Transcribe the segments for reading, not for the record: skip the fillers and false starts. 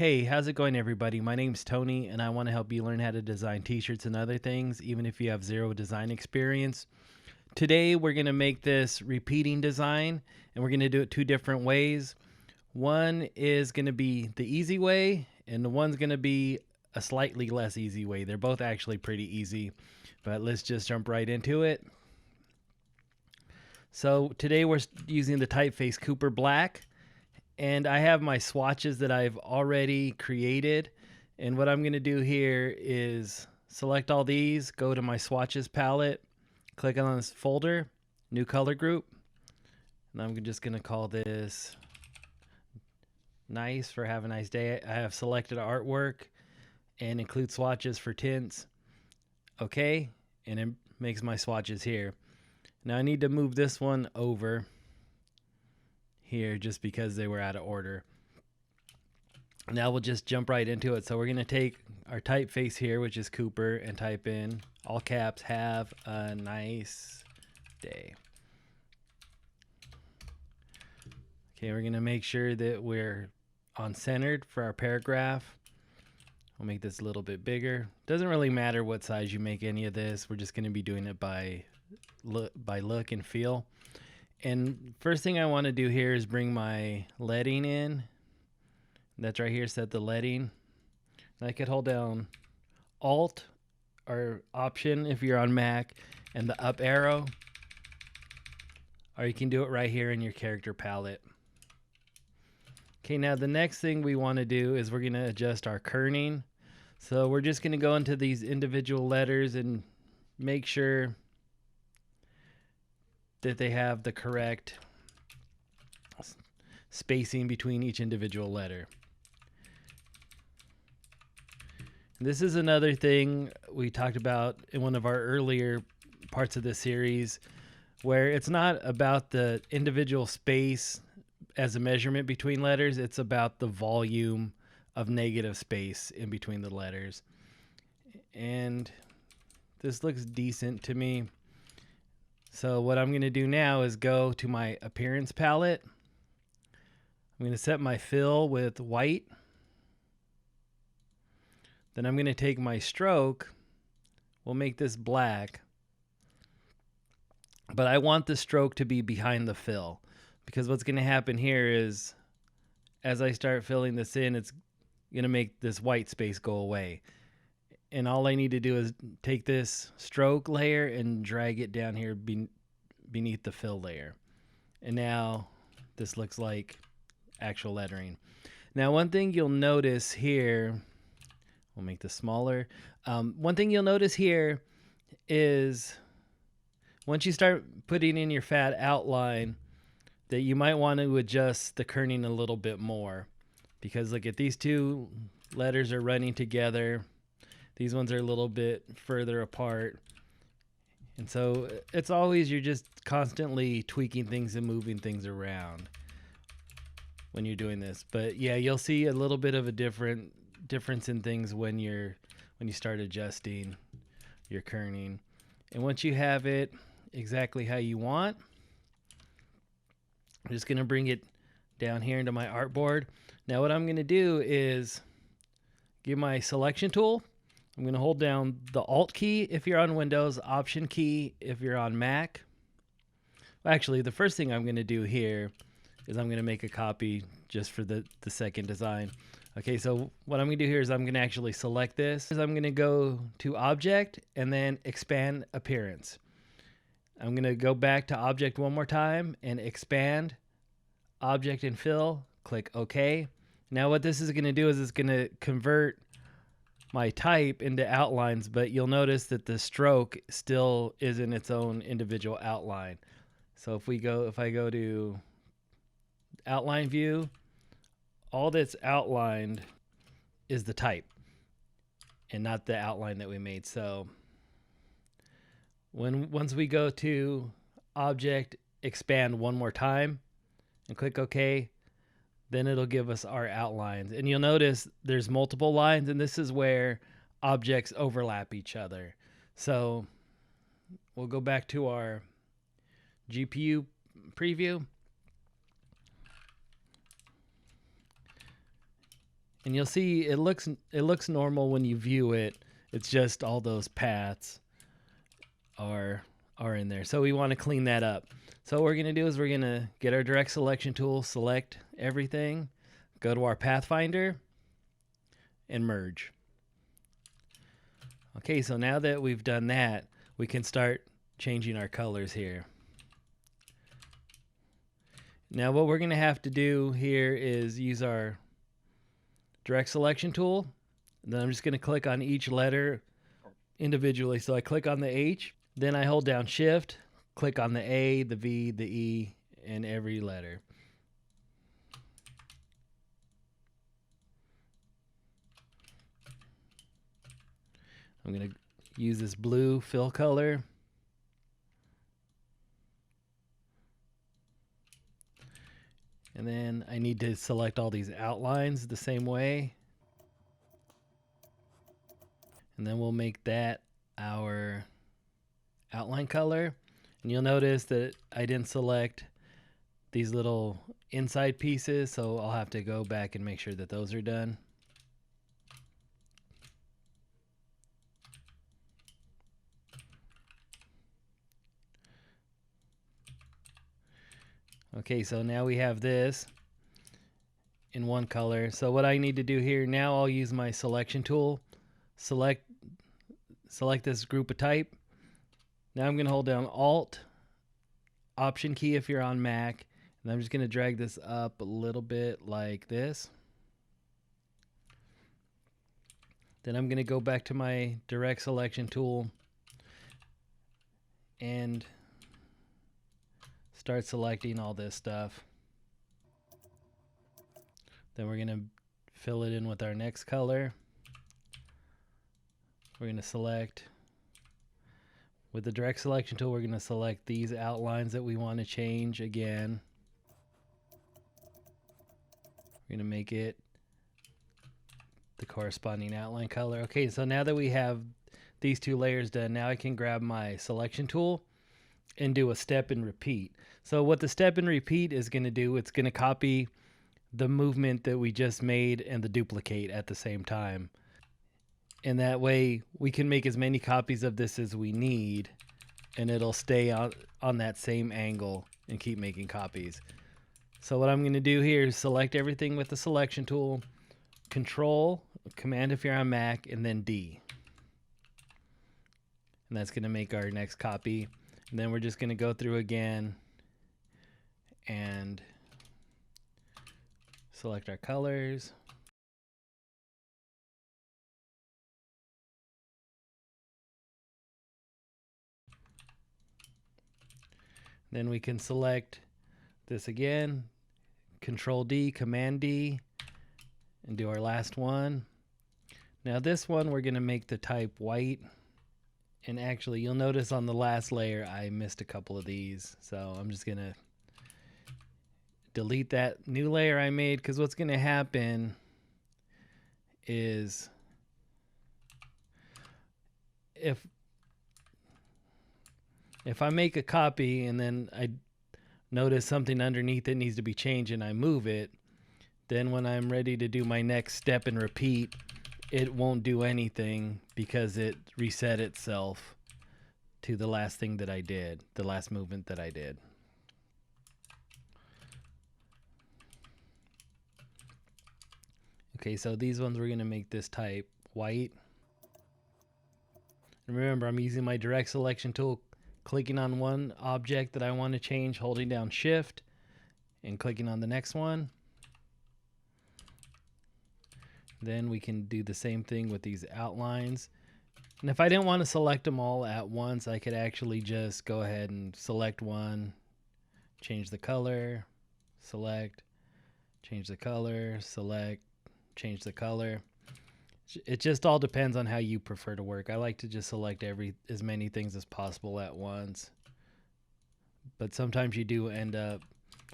Hey, how's it going, everybody? My name's Tony, and I want to help you learn how to design t-shirts and other things, even if you have zero design experience. Today, we're going to make this repeating design, and we're going to do it two different ways. One is going to be the easy way, and the one's going to be a slightly less easy way. They're both actually pretty easy, but let's just jump right into it. So today we're using the typeface Cooper Black. And I have my swatches that I've already created. And what I'm going to do here is select all these, go to my swatches palette, click on this folder, new color group. And I'm just going to call this nice for have a nice day. I have selected artwork and include swatches for tints. Okay. And it makes my swatches here. Now I need to move this one over here just because they were out of order. Now we'll just jump right into it. So we're going to take our typeface here, which is Cooper, and type in all caps, have a nice day. Okay, we're going to make sure that we're on centered for our paragraph. We'll make this a little bit bigger. Doesn't really matter what size you make any of this. We're just going to be doing it by look and feel. And first thing I want to do here is bring my leading in. That's right here, set the leading. And I could hold down Alt or Option if you're on Mac and the up arrow. Or you can do it right here in your character palette. Okay, now the next thing we want to do is we're going to adjust our kerning. So we're just going to go into these individual letters and make sure that they have the correct spacing between each individual letter. This is another thing we talked about in one of our earlier parts of the series, where it's not about the individual space as a measurement between letters, it's about the volume of negative space in between the letters. And this looks decent to me. So what I'm going to do now is go to my appearance palette. I'm going to set my fill with white. Then I'm going to take my stroke. We'll make this black. But I want the stroke to be behind the fill, because what's going to happen here is as I start filling this in, it's going to make this white space go away. And all I need to do is take this stroke layer and drag it down here beneath the fill layer. And now this looks like actual lettering. Now, one thing you'll notice here, we'll make this smaller. One thing you'll notice here is once you start putting in your fat outline, that you might want to adjust the kerning a little bit more, because look at these two letters are running together. These ones are a little bit further apart. And so it's always, you're just constantly tweaking things and moving things around when you're doing this. But yeah, you'll see a little bit of a difference in things when you start adjusting your kerning. And once you have it exactly how you want, I'm just going to bring it down here into my artboard. Now what I'm going to do is give my selection tool. I'm going to hold down the Alt key if you're on Windows, Option key if you're on Mac. Well, actually, the first thing I'm going to do here is I'm going to make a copy just for the second design. Okay, so what I'm going to do here is I'm going to actually select this. I'm going to go to Object and then Expand Appearance. I'm going to go back to Object one more time and expand Object and Fill. Click OK. Now what this is going to do is it's going to convert my type into outlines, but you'll notice that the stroke still is in its own individual outline. So if I go to outline view, all that's outlined is the type and not the outline that we made. So once we go to Object, Expand one more time and click OK, then it'll give us our outlines. And you'll notice there's multiple lines, and this is where objects overlap each other. So we'll go back to our GPU preview. And you'll see it looks normal when you view it. It's just all those paths are in there. So we want to clean that up. So what we're going to do is we're going to get our direct selection tool, select everything, go to our Pathfinder, and merge. Okay, so now that we've done that, we can start changing our colors here. Now what we're going to have to do here is use our direct selection tool. And then I'm just going to click on each letter individually. So I click on the H, then I hold down Shift, click on the A, the V, the E, and every letter. I'm going to use this blue fill color. And then I need to select all these outlines the same way. And then we'll make that our outline color. And you'll notice that I didn't select these little inside pieces, so I'll have to go back and make sure that those are done. Okay, so now we have this in one color. So what I need to do here now, I'll use my selection tool, select this group of type. Now I'm going to hold down Alt, Option key if you're on Mac, and I'm just going to drag this up a little bit like this. Then I'm going to go back to my direct selection tool and start selecting all this stuff. Then we're going to fill it in with our next color. We're going to select, with the direct selection tool, we're going to select these outlines that we want to change again. We're going to make it the corresponding outline color. Okay, so now that we have these two layers done, now I can grab my selection tool and do a step and repeat. So what the step and repeat is going to do, it's going to copy the movement that we just made and the duplicate at the same time. And that way we can make as many copies of this as we need, and it'll stay on that same angle and keep making copies. So what I'm going to do here is select everything with the selection tool, Control, Command if you're on Mac, and then D. And that's going to make our next copy. And then we're just going to go through again and select our colors. Then we can select this again, Control D, Command D, and do our last one. Now this one we're going to make the type white. And actually you'll notice on the last layer I missed a couple of these. So I'm just going to delete that new layer I made, because what's going to happen is if I make a copy and then I notice something underneath it needs to be changed and I move it, then when I'm ready to do my next step and repeat, it won't do anything because it reset itself to the last thing that I did, the last movement that I did. Okay, so these ones we're going to make this type white. And remember, I'm using my direct selection tool, clicking on one object that I want to change, holding down Shift, and clicking on the next one. Then we can do the same thing with these outlines. And if I didn't want to select them all at once, I could actually just go ahead and select one, change the color, select, change the color, select, change the color. It just all depends on how you prefer to work. I like to just select as many things as possible at once. But sometimes you do end up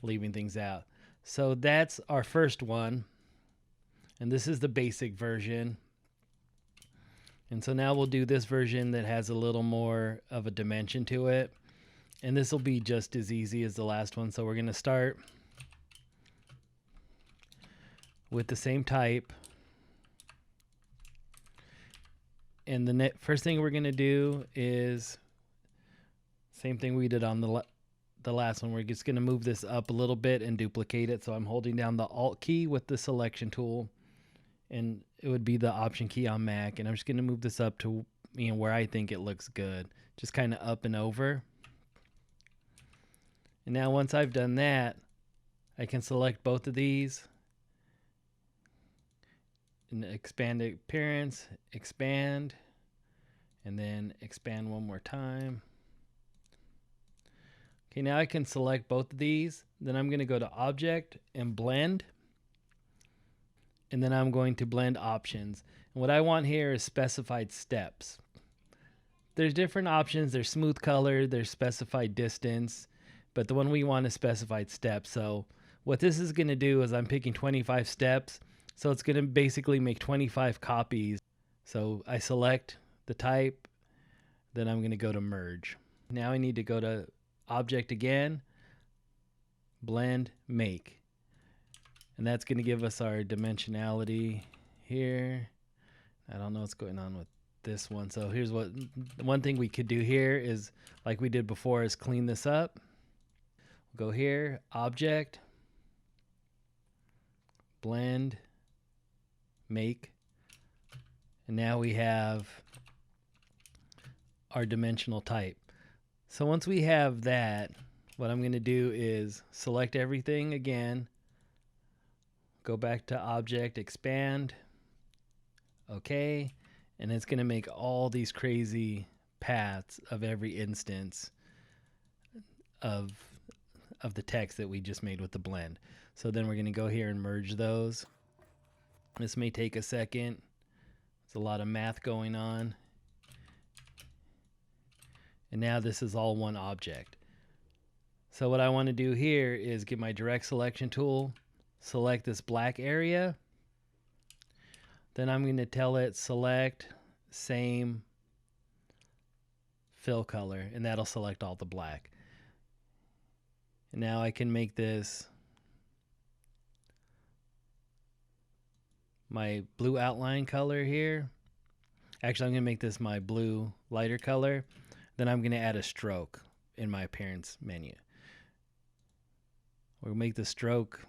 leaving things out. So that's our first one. And this is the basic version. And so now we'll do this version that has a little more of a dimension to it. And this will be just as easy as the last one. So we're going to start with the same type. And the first thing we're going to do is same thing we did on the last one. We're just going to move this up a little bit and duplicate it. So I'm holding down the Alt key with the selection tool, and it would be the Option key on Mac. And I'm just going to move this up to where I think it looks good, just kind of up and over. And now once I've done that, I can select both of these and expand the appearance, expand, and then expand one more time. Okay, now I can select both of these. Then I'm going to go to Object and Blend. And then I'm going to Blend Options. And what I want here is specified steps. There's different options. There's smooth color, there's specified distance, but the one we want is specified steps. So what this is going to do is I'm picking 25 steps. So it's going to basically make 25 copies. So I select the type, then I'm going to go to Merge. Now I need to go to Object again, Blend, Make. And that's going to give us our dimensionality here. I don't know what's going on with this one. So here's one thing we could do here is, like we did before, is clean this up. We'll go here, Object, Blend, Make. And now we have our dimensional type. So once we have that, what I'm going to do is select everything again, go back to Object, Expand, OK, and it's going to make all these crazy paths of every instance of the text that we just made with the blend. So then we're going to go here and merge those. This may take a second. There's a lot of math going on. And now this is all one object. So what I want to do here is get my direct selection tool, select this black area. Then I'm going to tell it select same fill color, and that'll select all the black. And now I can make this my blue outline color here. Actually, I'm going to make this my blue lighter color. Then I'm going to add a stroke in my appearance menu. We'll make the stroke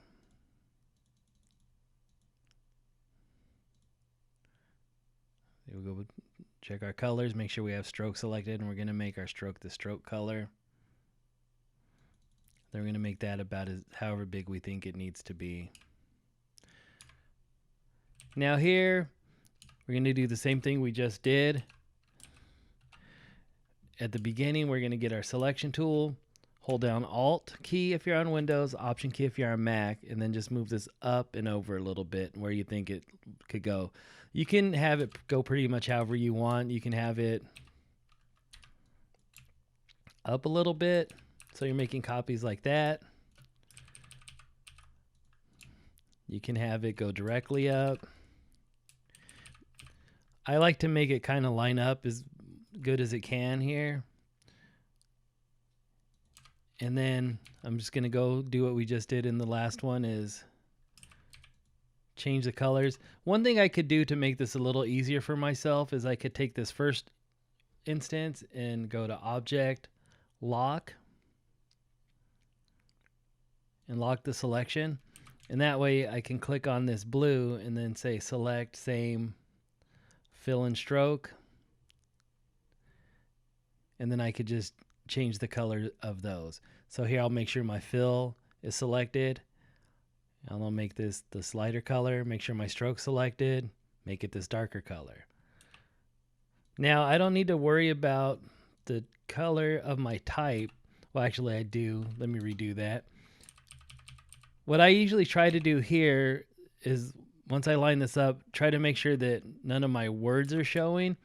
we'll go check our colors, make sure we have stroke selected, and we're going to make our stroke the stroke color. Then we're going to make that about however big we think it needs to be. Now here, we're going to do the same thing we just did. At the beginning, we're going to get our selection tool, hold down Alt key if you're on Windows, Option key if you're on Mac, and then just move this up and over a little bit where you think it could go. You can have it go pretty much however you want. You can have it up a little bit, so you're making copies like that. You can have it go directly up. I like to make it kind of line up as good as it can here. And then I'm just going to go do what we just did in the last one, is change the colors. One thing I could do to make this a little easier for myself is I could take this first instance and go to Object, Lock, and lock the selection. And that way I can click on this blue and then say select same fill and stroke. And then I could just change the color of those. So here I'll make sure my fill is selected. And I'll make this lighter color, make sure my stroke's selected, make it this darker color. Now I don't need to worry about the color of my type. Well, actually I do. Let me redo that. What I usually try to do here is, once I line this up, try to make sure that none of my words are showing.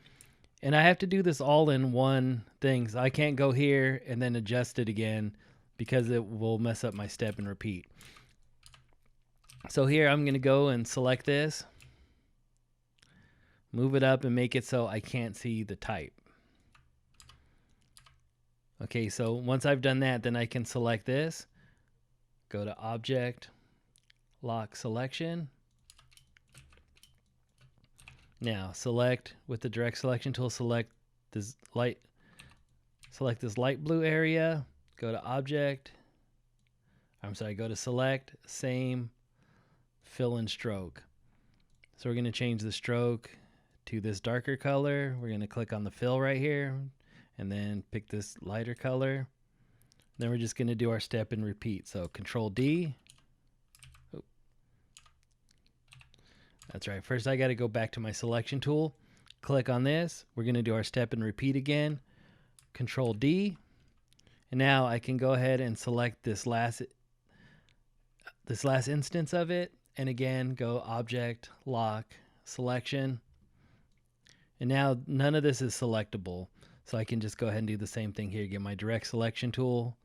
And I have to do this all in one thing. So I can't go here and then adjust it again, because it will mess up my step and repeat. So here I'm going to go and select this, move it up and make it so I can't see the type. Okay, so once I've done that, then I can select this, go to Object, Lock Selection. Now select with the direct selection tool, select this light blue area, go to object, go to select, same, fill and stroke. So we're going to change the stroke to this darker color. We're going to click on the fill right here and then pick this lighter color. Then we're just going to do our step and repeat. So Control D. Oh. That's right. First I got to go back to my selection tool. Click on this. We're going to do our step and repeat again. Control D. And now I can go ahead and select this last instance of it. And again, go Object, Lock, Selection. And now none of this is selectable. So I can just go ahead and do the same thing here. Get my direct selection tool,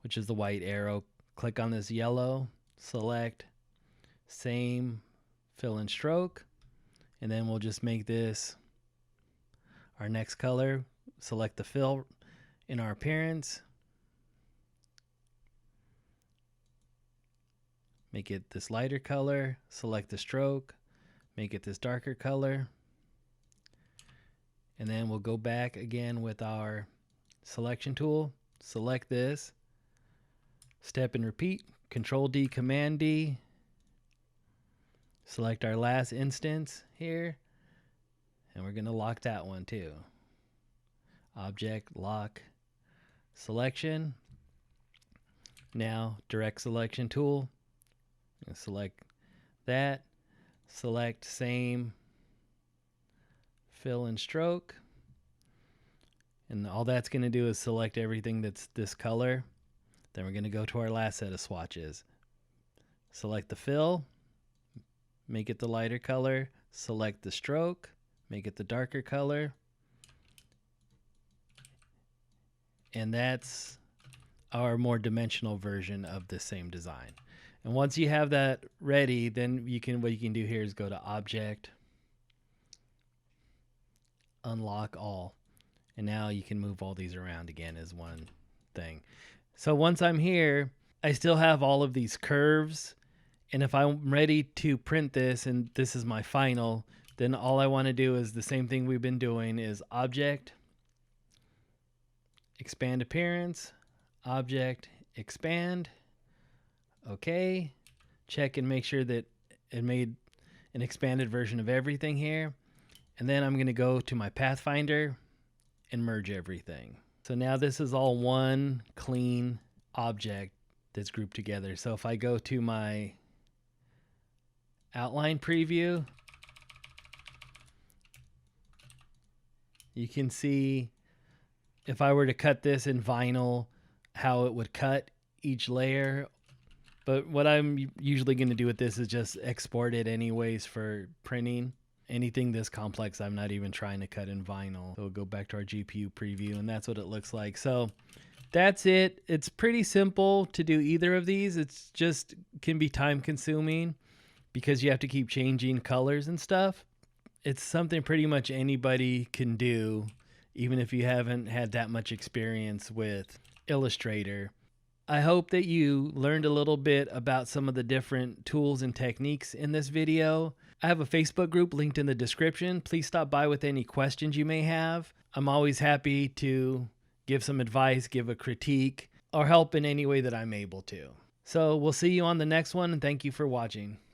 which is the white arrow. Click on this yellow, select, same, fill and stroke. And then we'll just make this our next color. Select the fill in our appearance. Make it this lighter color, select the stroke, make it this darker color. And then we'll go back again with our selection tool, select this, step and repeat, Control D, Command D, select our last instance here, and we're going to lock that one too. Object, lock, selection. Now direct selection tool. Select that, select same, fill and stroke, and all that's going to do is select everything that's this color. Then we're going to go to our last set of swatches. Select the fill, make it the lighter color, select the stroke, make it the darker color, and that's our more dimensional version of the same design. And once you have that ready, then what you can do here is go to Object, Unlock All. And now you can move all these around again as one thing. So once I'm here, I still have all of these curves. And if I'm ready to print this and this is my final, then all I want to do is the same thing we've been doing is Object, Expand Appearance, Object, Expand. Okay, check and make sure that it made an expanded version of everything here. And then I'm going to go to my Pathfinder and merge everything. So now this is all one clean object that's grouped together. So if I go to my outline preview, you can see if I were to cut this in vinyl, how it would cut each layer. But what I'm usually going to do with this is just export it anyways for printing. Anything this complex, I'm not even trying to cut in vinyl. So we'll go back to our GPU preview, and that's what it looks like. So that's it. It's pretty simple to do either of these. It's just can be time consuming because you have to keep changing colors and stuff. It's something pretty much anybody can do, even if you haven't had that much experience with Illustrator. I hope that you learned a little bit about some of the different tools and techniques in this video. I have a Facebook group linked in the description. Please stop by with any questions you may have. I'm always happy to give some advice, give a critique, or help in any way that I'm able to. So we'll see you on the next one, and thank you for watching.